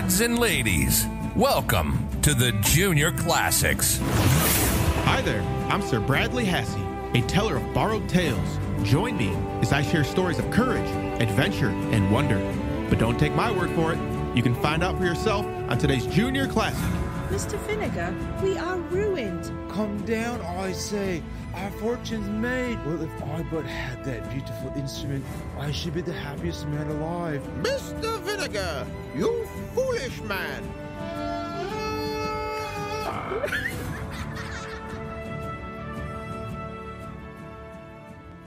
Lads and ladies, welcome to the Junior Classics. Hi there, I'm Sir Bradley Hasse, a teller of borrowed tales. Join me as I share stories of courage, adventure, and wonder. But don't take my word for it. You can find out for yourself on today's Junior Classic. Mr. Vinegar, we are ruined. Come down, I say. Our fortune's made. Well, if I but had that beautiful instrument, I should be the happiest man alive. Mr. Vinegar, you foolish man.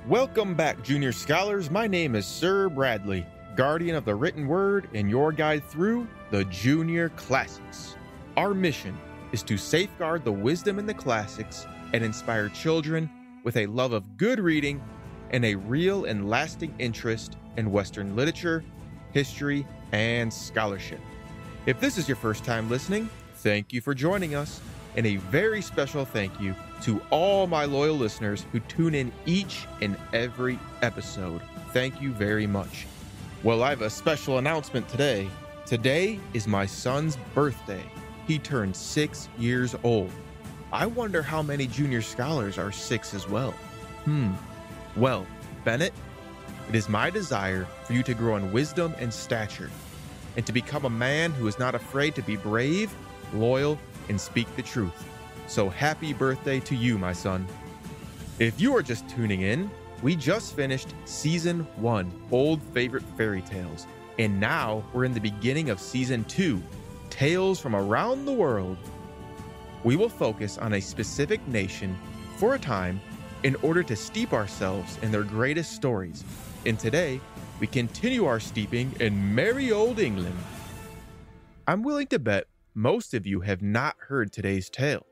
Welcome back, Junior Scholars. My name is Sir Bradley, guardian of the written word and your guide through the Junior Classics. Our mission is to safeguard the wisdom in the classics and inspire children with a love of good reading and a real and lasting interest in Western literature, history, and scholarship. If this is your first time listening, thank you for joining us, and a very special thank you to all my loyal listeners who tune in each and every episode. Thank you very much. Well, I have a special announcement today. Today is my son's birthday. He turned 6 years old. I wonder how many junior scholars are 6 as well. Well, Bennett, it is my desire for you to grow in wisdom and stature, and to become a man who is not afraid to be brave, loyal, and speak the truth. So happy birthday to you, my son. If you are just tuning in, we just finished Season 1, Old Favorite Fairy Tales, and now we're in the beginning of Season 2, Tales from Around the World. We will focus on a specific nation for a time in order to steep ourselves in their greatest stories. And today, we continue our steeping in merry old England. I'm willing to bet most of you have not heard today's tale,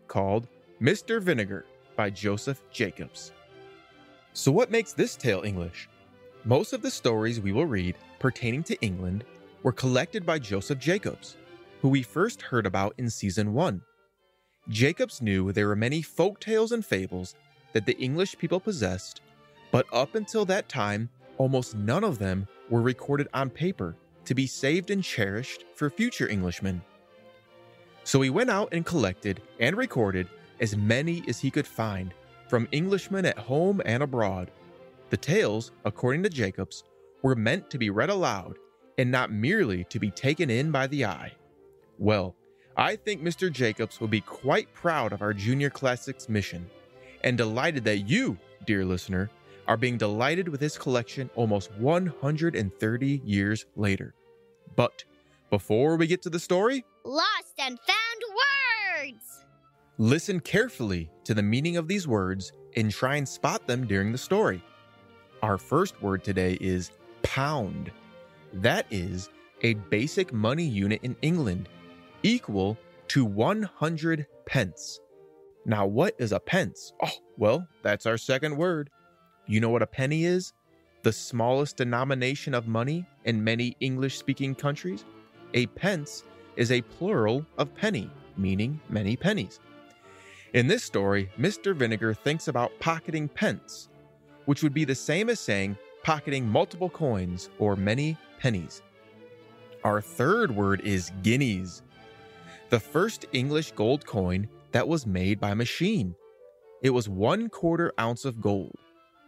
called Mr. Vinegar by Joseph Jacobs. So what makes this tale English? Most of the stories we will read pertaining to England were collected by Joseph Jacobs, who we first heard about in Season 1. Jacobs knew there were many folk tales and fables that the English people possessed, but up until that time, almost none of them were recorded on paper to be saved and cherished for future Englishmen. So he went out and collected and recorded as many as he could find from Englishmen at home and abroad. The tales, according to Jacobs, were meant to be read aloud and not merely to be taken in by the eye. Well, I think Mr. Jacobs will be quite proud of our Junior Classics mission, and delighted that you, dear listener, are being delighted with his collection almost 130 years later. But before we get to the story, Lost and found words! Listen carefully to the meaning of these words and try and spot them during the story. Our first word today is pound. That is a basic money unit in England, equal to 100 pence. Now, what is a pence? Oh, well, that's our second word. You know what a penny is? The smallest denomination of money in many English-speaking countries. A pence is a plural of penny, meaning many pennies. In this story, Mr. Vinegar thinks about pocketing pence, which would be the same as saying pocketing multiple coins or many pennies. Our third word is guineas, the first English gold coin that was made by machine. It was 1/4 ounce of gold.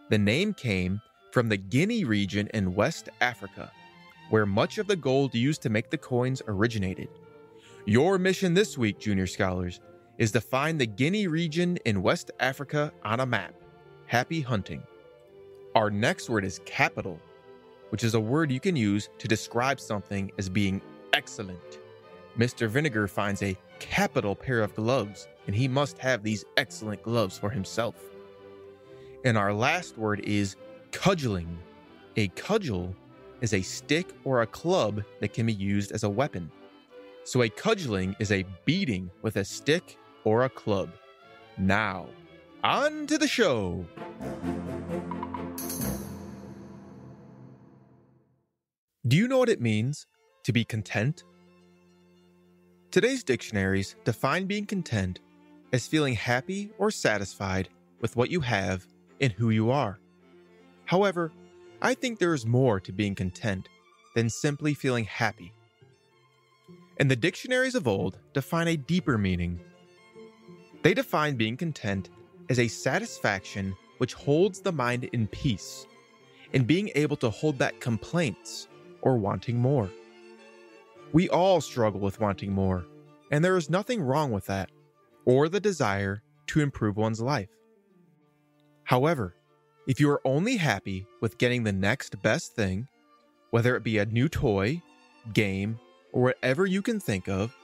The name came from the Guinea region in West Africa, where much of the gold used to make the coins originated. Your mission this week, Junior Scholars, is to find the Guinea region in West Africa on a map. Happy hunting. Our next word is capital, which is a word you can use to describe something as being excellent. Mr. Vinegar finds a capital pair of gloves, and he must have these excellent gloves for himself. And our last word is cudgeling. A cudgel is a stick or a club that can be used as a weapon. So a cudgeling is a beating with a stick or a club. Now, on to the show. Do you know what it means to be content? Today's dictionaries define being content as feeling happy or satisfied with what you have and who you are. However, I think there is more to being content than simply feeling happy. and the dictionaries of old define a deeper meaning. They define being content as a satisfaction which holds the mind in peace, and being able to hold back complaints or wanting more. We all struggle with wanting more, and there is nothing wrong with that, or the desire to improve one's life. However, if you are only happy with getting the next best thing, whether it be a new toy, game, or whatever you can think of,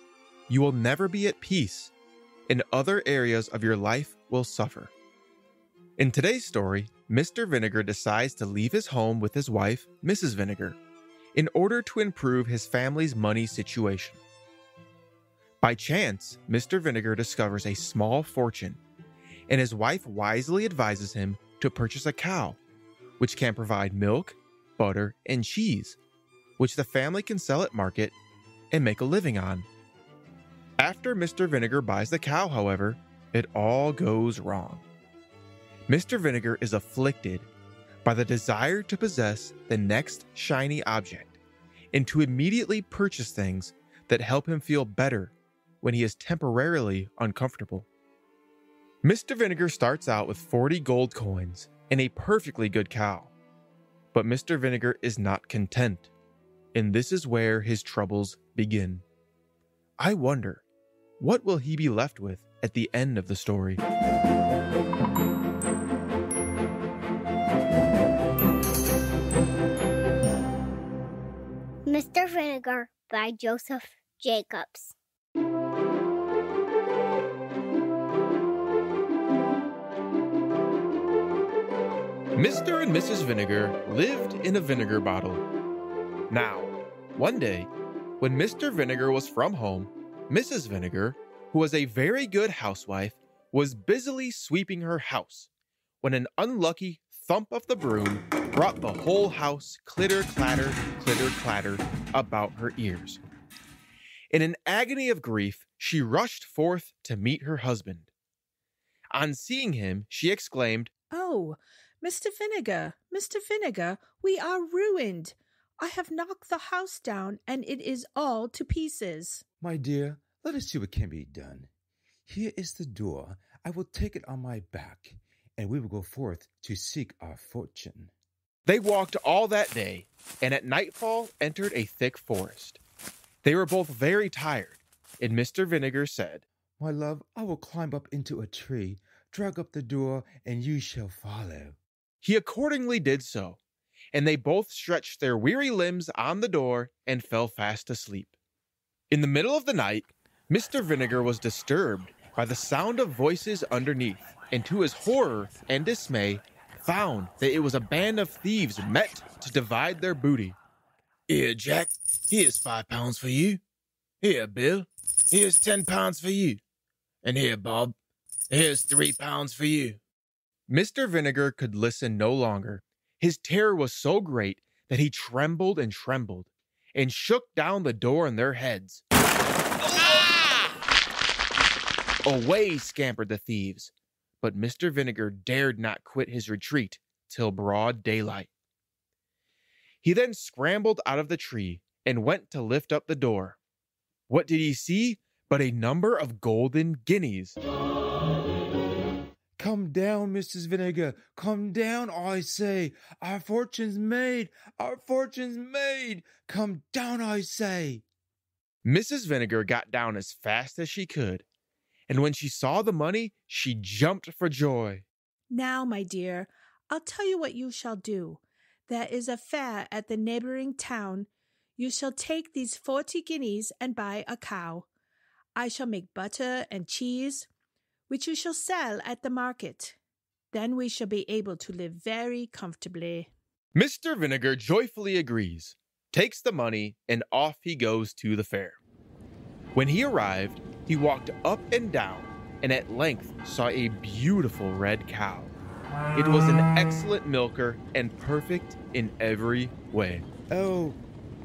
you will never be at peace, and other areas of your life will suffer. In today's story, Mr. Vinegar decides to leave his home with his wife, Mrs. Vinegar, in order to improve his family's money situation. By chance, Mr. Vinegar discovers a small fortune, and his wife wisely advises him to purchase a cow, which can provide milk, butter, and cheese, which the family can sell at market and make a living on. After Mr. Vinegar buys the cow, however, it all goes wrong. Mr. Vinegar is afflicted by the desire to possess the next shiny object and to immediately purchase things that help him feel better when he is temporarily uncomfortable. Mr. Vinegar starts out with 40 gold coins and a perfectly good cow, but Mr. Vinegar is not content, and this is where his troubles begin. I wonder, what will he be left with at the end of the story? Mr. Vinegar by Joseph Jacobs. Mr. and Mrs. Vinegar lived in a vinegar bottle. Now, one day, when Mr. Vinegar was from home, Mrs. Vinegar, who was a very good housewife, was busily sweeping her house when an unlucky thump of the broom brought the whole house clitter-clatter about her ears. In an agony of grief, she rushed forth to meet her husband. On seeing him, she exclaimed, "Oh, Mr. Vinegar, we are ruined. I have knocked the house down, and it is all to pieces." My dear, let us see what can be done. Here is the door. I will take it on my back, and we will go forth to seek our fortune. They walked all that day, and at nightfall entered a thick forest. They were both very tired, and Mr. Vinegar said, My love, I will climb up into a tree, drag up the door, and you shall follow. He accordingly did so, and they both stretched their weary limbs on the door and fell fast asleep. In the middle of the night, Mr. Vinegar was disturbed by the sound of voices underneath, and to his horror and dismay, found that it was a band of thieves met to divide their booty. Here, Jack, here's £5 for you. Here, Bill, here's £10 for you. And here, Bob, here's £3 for you. Mr. Vinegar could listen no longer. His terror was so great that he trembled and shook down the door on their heads. Away scampered the thieves, but Mr. Vinegar dared not quit his retreat till broad daylight. He then scrambled out of the tree and went to lift up the door. What did he see but a number of golden guineas? Come down, Mrs. Vinegar. Come down, I say. Our fortune's made. Our fortune's made. Come down, I say. Mrs. Vinegar got down as fast as she could, and when she saw the money, she jumped for joy. "Now, my dear, I'll tell you what you shall do. There is a fair at the neighboring town. You shall take these 40 guineas and buy a cow. I shall make butter and cheese, which you shall sell at the market. Then we shall be able to live very comfortably." Mr. Vinegar joyfully agrees, takes the money, and off he goes to the fair. When he arrived, he walked up and down, and at length saw a beautiful red cow. It was an excellent milker and perfect in every way. Oh,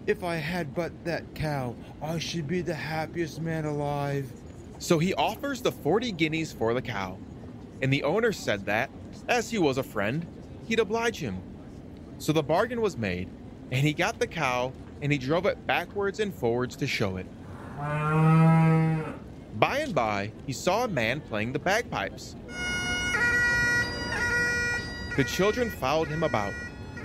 if I had but that cow, I should be the happiest man alive. So he offers the 40 guineas for the cow, and the owner said that, as he was a friend, he'd oblige him. So the bargain was made, and he got the cow, and he drove it backwards and forwards to show it. By and by, he saw a man playing the bagpipes. The children followed him about,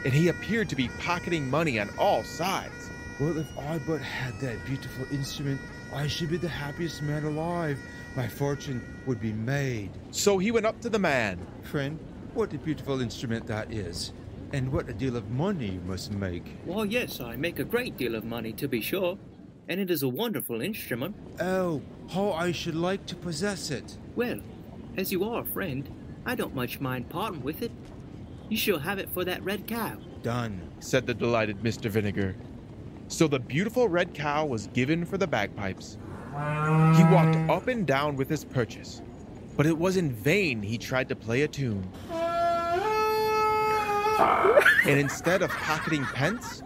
and he appeared to be pocketing money on all sides. Well, if I but had that beautiful instrument, I should be the happiest man alive. My fortune would be made. So he went up to the man. Friend, what a beautiful instrument that is, and what a deal of money you must make. Well, yes, I make a great deal of money, to be sure, and it is a wonderful instrument. Oh, how I should like to possess it. Well, as you are a friend, I don't much mind parting with it. You shall have it for that red cow. Done, said the delighted Mr. Vinegar. So the beautiful red cow was given for the bagpipes. He walked up and down with his purchase, but it was in vain he tried to play a tune. And instead of pocketing pence,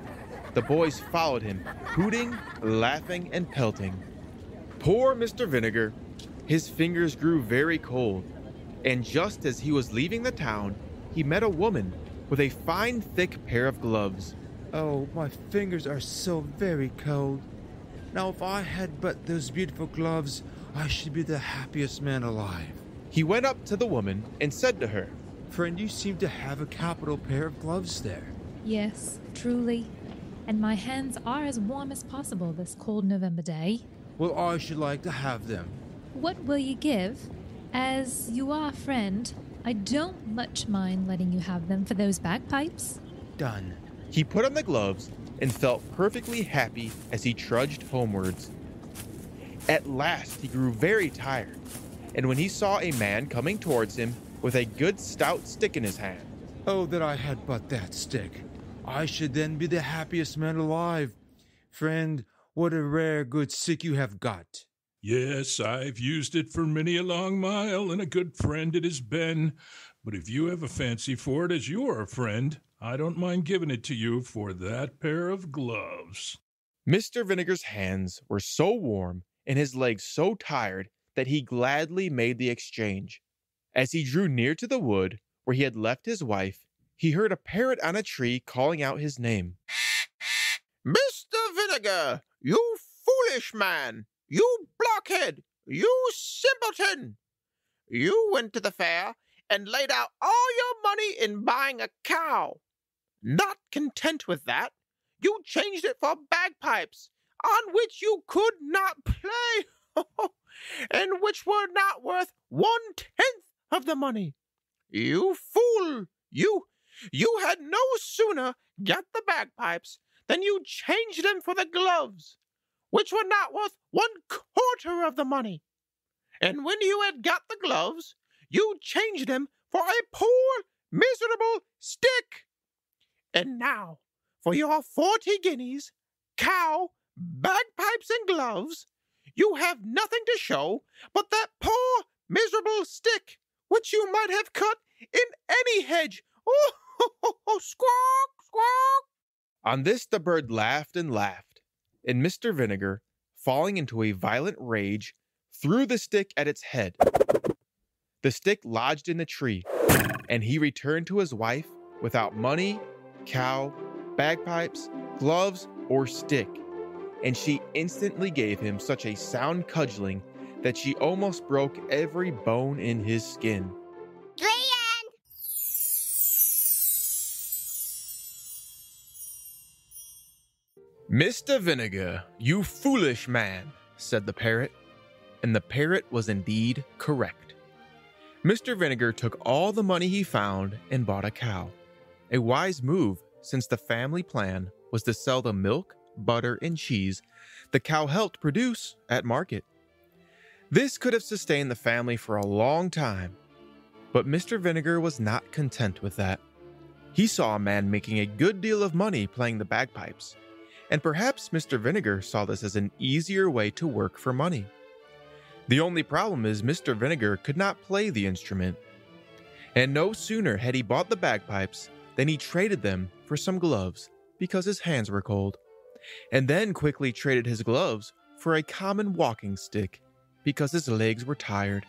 the boys followed him, hooting, laughing, and pelting. Poor Mr. Vinegar! His fingers grew very cold, and just as he was leaving the town, he met a woman with a fine, thick pair of gloves. Oh, my fingers are so very cold. Now, if I had but those beautiful gloves, I should be the happiest man alive. He went up to the woman and said to her, Friend, you seem to have a capital pair of gloves there. Yes, truly. And my hands are as warm as possible this cold November day. Well, I should like to have them. What will you give? As you are a friend, I don't much mind letting you have them for those bagpipes. Done. He put on the gloves and felt perfectly happy as he trudged homewards. At last he grew very tired, and when he saw a man coming towards him with a good stout stick in his hand. Oh, that I had but that stick. I should then be the happiest man alive. Friend, what a rare good stick you have got. Yes, I've used it for many a long mile, and a good friend it has been. But if you have a fancy for it as you're a friend, I don't mind giving it to you for that pair of gloves. Mr. Vinegar's hands were so warm and his legs so tired that he gladly made the exchange. As he drew near to the wood where he had left his wife, he heard a parrot on a tree calling out his name. Mr. Vinegar, you foolish man, you blockhead, you simpleton! You went to the fair and laid out all your money in buying a cow. Not content with that, you changed it for bagpipes, on which you could not play, and which were not worth 1/10 of the money. You fool! You had no sooner got the bagpipes than you changed them for the gloves, which were not worth 1/4 of the money. And when you had got the gloves, you changed them for a poor, miserable stick. And now, for your 40 guineas, cow, bagpipes, and gloves, you have nothing to show but that poor, miserable stick, which you might have cut in any hedge. Oh, squawk, squawk! On this the bird laughed and laughed, and Mr. Vinegar, falling into a violent rage, threw the stick at its head. The stick lodged in the tree, and he returned to his wife without money, cow, bagpipes, gloves, or stick, and she instantly gave him such a sound cudgeling that she almost broke every bone in his skin. The end. Mr. Vinegar, you foolish man, said the parrot, and the parrot was indeed correct. Mr. Vinegar took all the money he found and bought a cow. A wise move, since the family plan was to sell the milk, butter, and cheese the cow helped produce at market. This could have sustained the family for a long time, but Mr. Vinegar was not content with that. He saw a man making a good deal of money playing the bagpipes, and perhaps Mr. Vinegar saw this as an easier way to work for money. The only problem is Mr. Vinegar could not play the instrument, and no sooner had he bought the bagpipes than he traded them for some gloves because his hands were cold, and then quickly traded his gloves for a common walking stick because his legs were tired.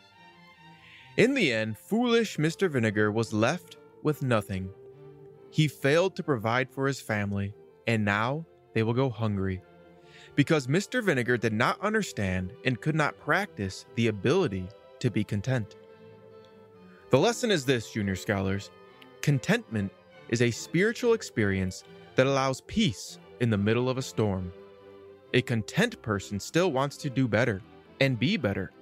In the end, foolish Mr. Vinegar was left with nothing. He failed to provide for his family, and now they will go hungry. because Mr. Vinegar did not understand and could not practice the ability to be content. The lesson is this, junior scholars. Contentment is a spiritual experience that allows peace in the middle of a storm. A content person still wants to do better and be better,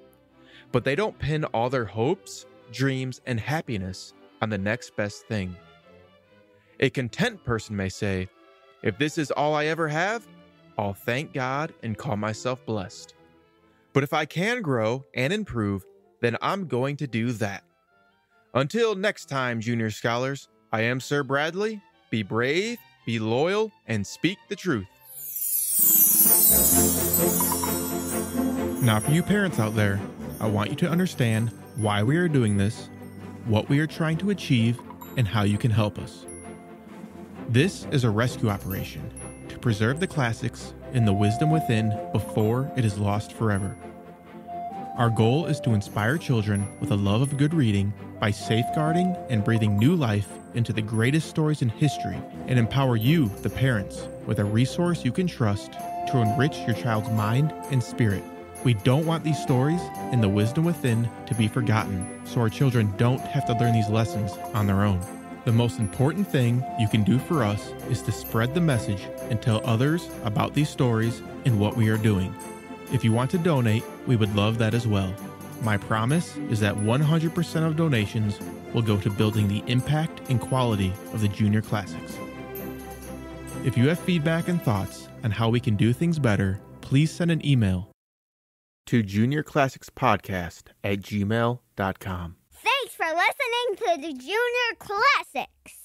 but they don't pin all their hopes, dreams, and happiness on the next best thing. A content person may say, if this is all I ever have, I'll thank God and call myself blessed. But if I can grow and improve, then I'm going to do that. Until next time, junior scholars, I am Sir Bradley. Be brave, be loyal, and speak the truth. Now for you parents out there, I want you to understand why we are doing this, what we are trying to achieve, and how you can help us. This is a rescue operation to preserve the classics and the wisdom within before it is lost forever. Our goal is to inspire children with a love of good reading by safeguarding and breathing new life into the greatest stories in history, and empower you, the parents, with a resource you can trust to enrich your child's mind and spirit. We don't want these stories and the wisdom within to be forgotten, so our children don't have to learn these lessons on their own. The most important thing you can do for us is to spread the message and tell others about these stories and what we are doing. If you want to donate, we would love that as well. My promise is that 100% of donations will go to building the impact and quality of the Junior Classics. If you have feedback and thoughts on how we can do things better, please send an email to juniorclassicspodcast@gmail.com. Thanks for listening to the Junior Classics.